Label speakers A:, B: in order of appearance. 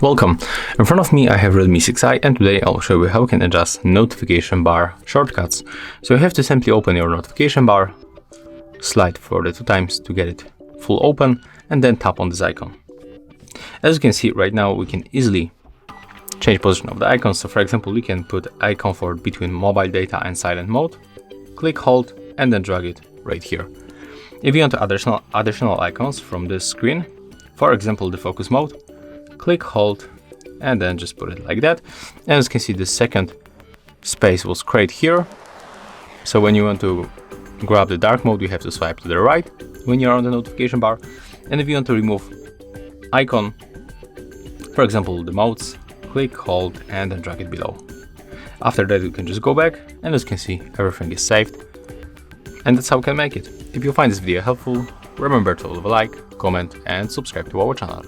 A: Welcome! In front of me I have Realme 6i, and today I'll show you how we can adjust notification bar shortcuts. So you have to simply open your notification bar, slide forward 2 times to get it full open, and then tap on this icon. As you can see right now, we can easily change position of the icon. So for example, we can put icon for between mobile data and silent mode, click, hold, and then drag it right here. If you want additional icons from this screen, for example the focus mode, click, hold, and then just put it like that. And as you can see, the second space was created here. So when you want to grab the dark mode, you have to swipe to the right when you're on the notification bar. And if you want to remove icon, for example the modes, click, hold, and then drag it below. After that you can just go back, and as you can see, everything is saved. And that's how you can make it. If you find this video helpful, remember to leave a like, comment, and subscribe to our channel.